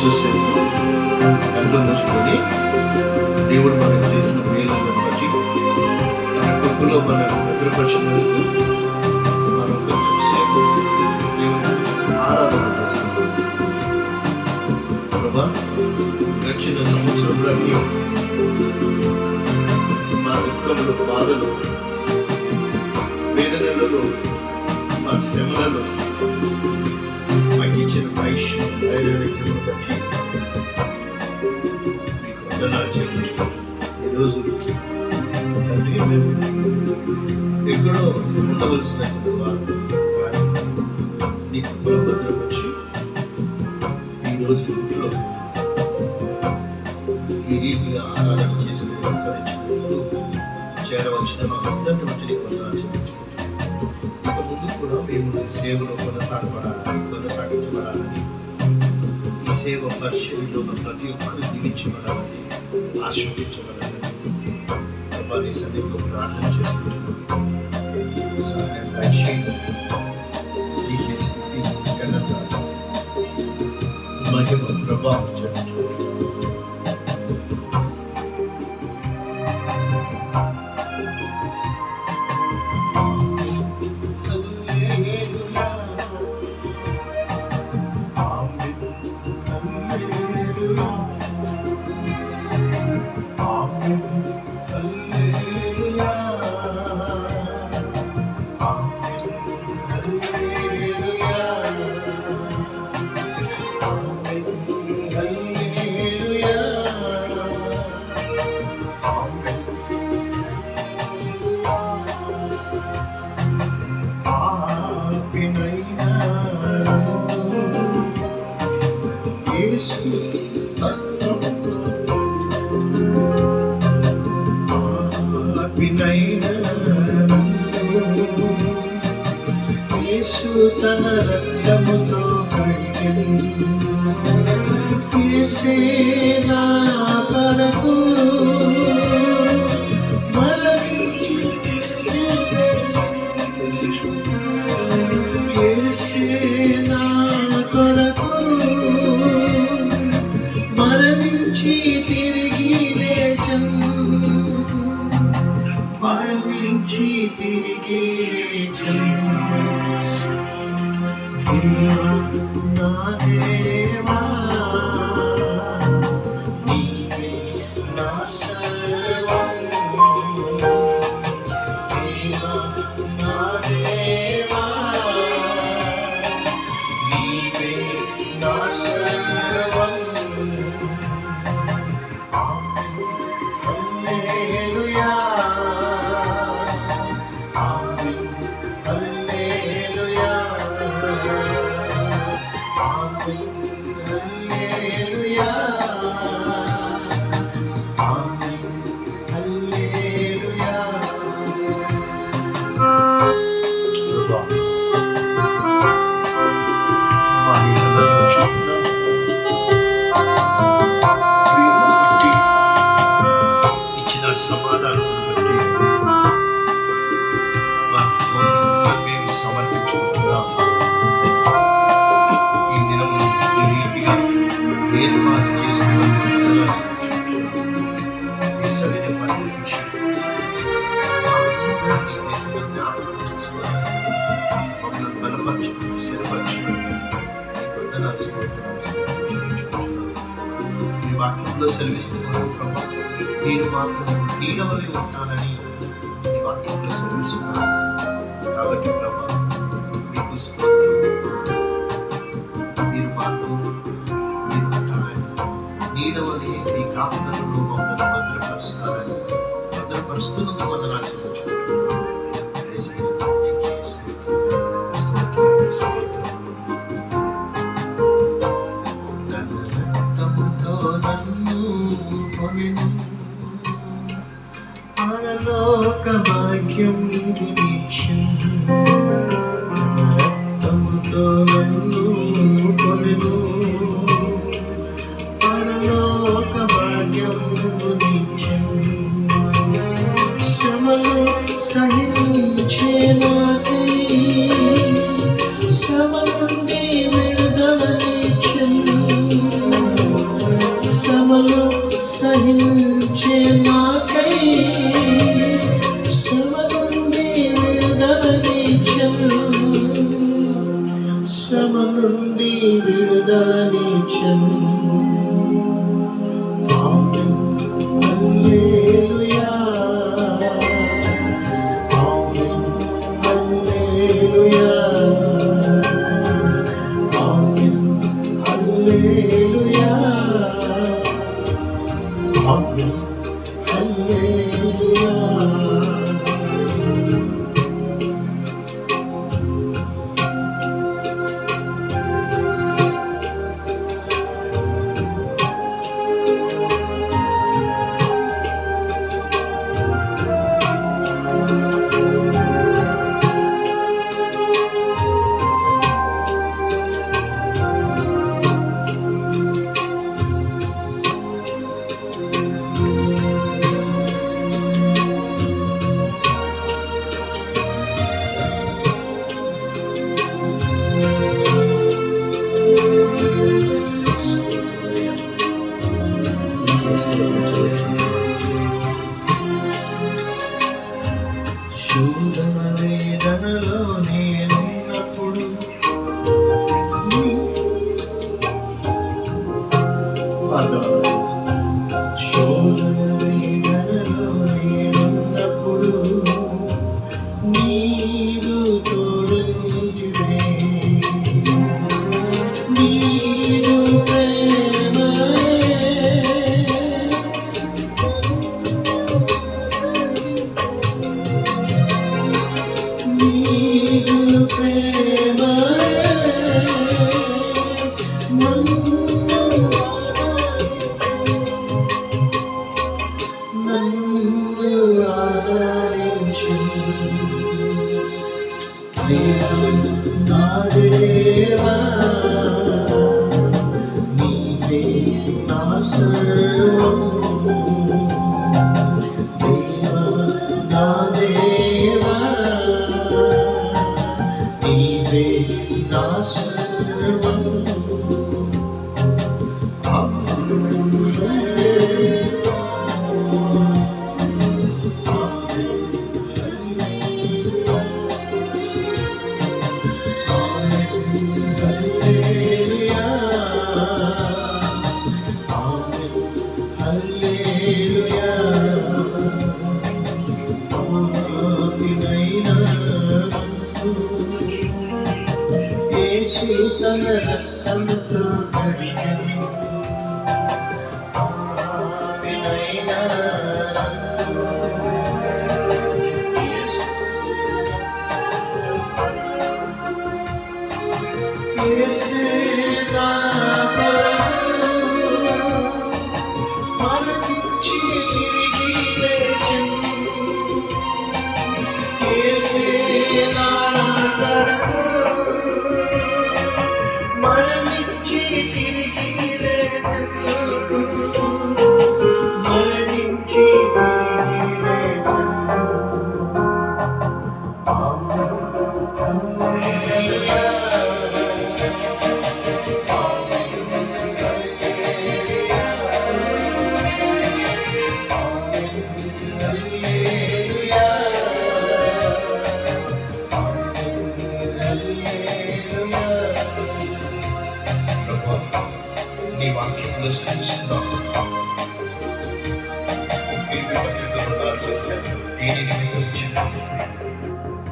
కొంచెంసేపు కళ్ళు మూసుకొని దేవుడు మనకు చేసిన మేలులను బట్టి తన కృపలో మనకు భద్రపరిచినందుకు మనం కొంచెంసేపు దేవుని ఆరాధన చేసుకుంటాం. ప్రభా, గడిచిన సంవత్సరంలో మా దుఃఖములు, బాధలు, వేదనలలో, మా శ్రమలలో మాకు ఇచ్చిన వైశ్యం ధైర్యము బట్టి మీకు వందనాలు చెల్లించుకుంటాం. ఈరోజు తండ్రి, మేము ఎక్కడో ఉండవలసిన వారు నీ కృపలో భద్రపరిచి ఈరోజు ఇంట్లో ఈ రీతిగా ఆరాధన చేసుకుని చేరవలసిన మా అందరిని వచ్చి నీకు వందనాలు చెల్లించుకుంటాం. ఇక ముందు కూడా మేము ఈ సేవలో కొనసాగించబడాలని, ఈ సేవ పరిచర్యలో ప్రతి ఒక్కరు దీవించబడాలని, ఆశీర్వదించబడాలని ప్రభాని సన్నిధిలో ప్రార్థన చేసుకుంటున్నాం. సహాయం దయచేయండి. నీకే స్తుతి, ఘనత, మహిమ, ప్రభావం చెల్లించుకుంటున్నాం. తన రక్తముతో కడిగెను, యేసే నా కొరకు మరణించి, యేసే నా కొరకు మరణించి తిరిగి లేచెను, మరణించి తిరిగి లేచెను. నా దేవా, నీవే నా సర్వం. దేవా, నా దేవా, నీవే నా సర్వం. హల్లెలూయా, ఆమేన్, హల్లెలూయా, హల్లెలూయా, ఆమేన్, హల్లెలూయా. ప్రభువా, మా యేసును చూపున ప్రేమ బట్టి, ఇచ్చిన సమాధానం బట్టి మేము సమర్పించుకుంటున్నాం. ఏర్పాటు చేసుకున్నందుకు మీ సన్నిధి పరిగణించి జ్ఞాపకం చేసుకోవాలి. మమ్మల్ని బలపరచుకుని, స్థిరపరచుకుని మీ వాక్యంలో సెలవిస్తున్నాను. ప్రభా, మీరు మాకు నీడవలే ఉంటానని మీ వాక్యంలో సెలవిస్తున్నాను. కాబట్టి ప్రభా, మీకు స్తోత్రం. మీరు మాకు నీడవలే మీ కాపుదలలో మమ్మల్ని భద్రపరుస్తున్నందుకు వందనాలు చెల్లించుకుంటున్నాను. రక్తముతో నన్ను కొనెను, పరలోక భాగ్యం నిరీక్షను. రక్తముతో నన్ను కొనెను, పరలోక భాగ్యం నిరీక్షను. శ్రమలు సహించే నాకై శ్రమ నుండి విడుదలనిచ్చెను. శ్రమ నుండి విడుదలనిచ్చెను. ఆమేన్ హల్లెలూయా, ఆమేన్ హల్లెలూయా, ఆమేన్ హల్లెలూయా, ఆమేన్ హల్లెలూయా. శోధన వేదనలో నేనున్నప్పుడు శోధన వేదనలో నేనున్నప్పుడు నీరు తోడుంటివే, నీరు నా దేవా, నీవే నా సర్వము. దేవా నా దేవా, నీవే నా సర్వము. తన రక్తంతో కడిగను, ఆమెనైనా యేసు నా మరణించి తిరిగి లేచెను. యేసు నా మరణించి తిరిగి లేచెను, మరణించి తిరిగి లేచెను. ఆమేన్ హల్లెలూయా, ఆమేన్ హల్లెలూయా, ఆమేన్ హల్లెలూయా, ఆమేన్ హల్లెలూయా. నీ వాక్యంలో స్థిస్తున్నాం. దీని నిమిత్తం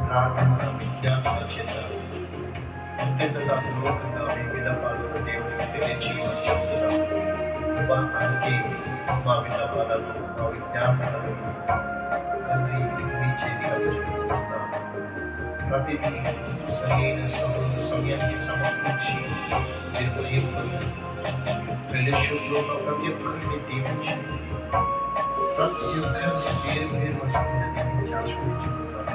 ప్రార్థన విజ్ఞాపన చేద్దాం. అంతేకాక లోకంగా వివిధ పాలన దేవుడికి తెలియజేయమని చెప్తున్నాం. వివాహానికి మా విన్నపాలను, మా విజ్ఞాపనలను తండ్రి మీ చేతిగా పెట్టుకుంటున్నాం. ప్రతిదీ సరైన సమయానికి సమర్పించి ఫెలోషిప్లో ప్రతి ఒక్కరిని దీవించి, ప్రతి ఒక్కరిని పేరు పేరు వస్తుంది ఆశ్రయించుకుంటాం.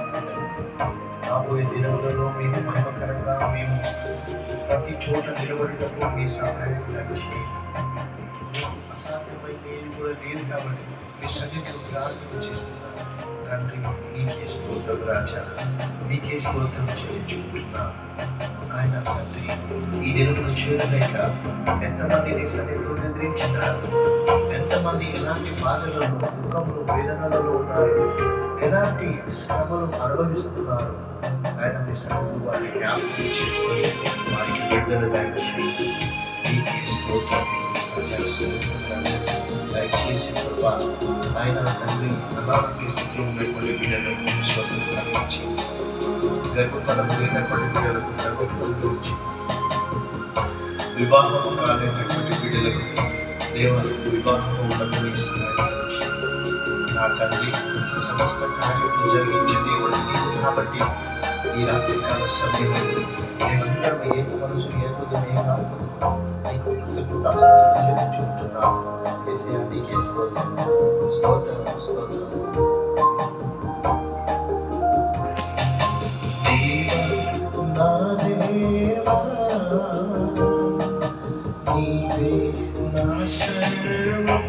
రాబోయే దినములలో మేము మహిమకరంగా మేము ప్రతి చోట నిలబడటకు మీ సహాయం చేయండి. అసాధ్యమైతే కూడా లేదు కాబట్టి మీ సన్నిధిలో ప్రార్థన చేస్తున్నాను. తండ్రి నీకే స్తోత్రం రాజా, నీకే స్తోత్రం చెల్లించుకుంటున్నాను. ఆయన తండ్రి ఈ దినములు చేరలేక ఎంతమంది నీ సన్నిధిలో నిద్రించినారు, ఎంతమంది ఎలాంటి బాధలలో, దుఃఖంలో, వేదనలలో ఉన్నారు, ఎలాంటి శ్రమలు అనుభవిస్తున్నారు. ఆయన మీ సన్నిధిలో వారిని జ్ఞాపకం చేసుకొని వారికి విడుదల దయచేయండి. నీకే స్తోత్రం. దయచేసి ప్రభా ఆయన తండ్రి అనారోగ్య స్థితిలో ఉన్నటువంటి బిడ్డలకు స్వస్థత కలిగించి, గర్భఫలం లేనటువంటి బిడ్డలకు గర్భఫలం గురించి, వివాహం కాలేనటువంటి బిడ్డలకు దేవాలకు వివాహం ఉన్నటువంటి నా తండ్రి సమస్త కార్యములు జరిగించే దేవుడు నీవు కాబట్టి ఈ రాత్రికాల సమయంలో మేమందరం ఏ మనసు ఏ హృదయం ఏ కాకుండా నీకు కృతజ్ఞతాస్తుతులు చెల్లించుకుంటున్నాము. యేసయ్యా నీకే స్తోత్రం, స్తోత్రం, స్తోత్రం. దేవా నా దేవా నీవే నా సర్వం.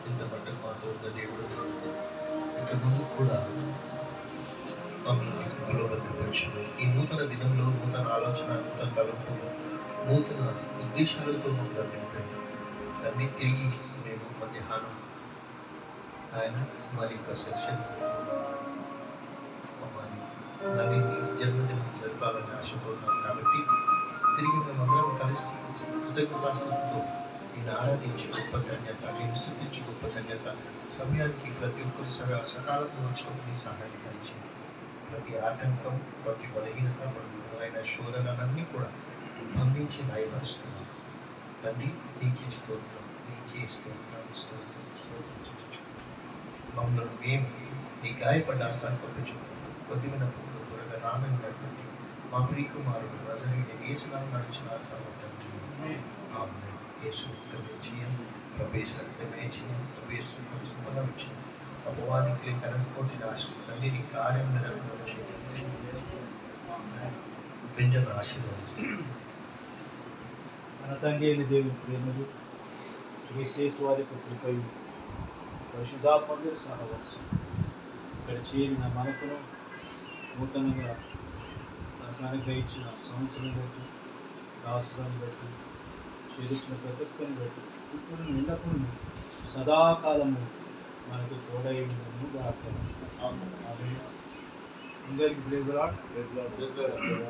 ఇంత పట్టు మాతో ఉన్న దేవుడు ఇక ముందు కూడా మమ్మల్ని బలపరచు. ఈ నూతన దినంలో నూతన ఆలోచన, నూతన తలంపు, నూతన ఉద్దేశాలతో మమ్మల్ని నింపండి. దాన్ని తిరిగి మేము మధ్యాహ్నం ఆయన మరి యొక్క సెక్షన్ మరి జన్మదినం జరపాలని ఆశపోతున్నాం కాబట్టి తిరిగి మేమందరం కలిసి కృతజ్ఞతాస్తుతితో నిన్ను ఆరాధించి గొప్ప ధన్యత, నేను స్తుతించి గొప్ప ధన్యత, సమయానికి ప్రతి ఒక్కరి సకాలంలో వచ్చినప్పుడు సహాయం కలిగించింది. ప్రతి ఆటంకం, ప్రతి బలహీనత, ప్రతి శోధనలన్నీ కూడా బంధించి నయపరుస్తున్నాం. తండ్రి నీకే స్తోత్రం, నీకే స్తోత్రం, స్తోత్రం, స్తోత్రం. మమ్మల్ని మేము నీ గాయపడ్డ ఆస్థానం పంపించుకుంటాం. కొద్దిమైన త్వరగా రానటువంటి మా ప్రియకుమారుడు నజరేయుడైన యేసునామమున నడుచున్నారు తండ్రి. ఆమేన్. యేసు రక్తమే జయం, ప్రభు రక్తమే జయం, ప్రభు పరిశుద్ధమైన జయం. అపవాదికి కనకపోతే ఆశ్రయం తండ్రి నీ కార్యం నెరవేర్చు చేయండి. బెంజమిన్ ఆశీర్వదిస్తాను. మన తండ్రి అయిన దేవుని ప్రేమలు, యేసు వారి కృపయు, పరిశుద్ధాత్మ సహవాసం ఇక్కడ చేరిన మనకును నూతనంగా అనుగ్రహించిన సంవత్సరం బట్టి, రాష్ట్రాన్ని బట్టి, చేరించిన ప్రతి ఒక్కరిని బట్టి ఇప్పుడు నిండకుండా సదాకాలము మనకు తోడై ఉండను గాక. ఆమేన్. అందరికీ ప్రైజ్ లార్డ్.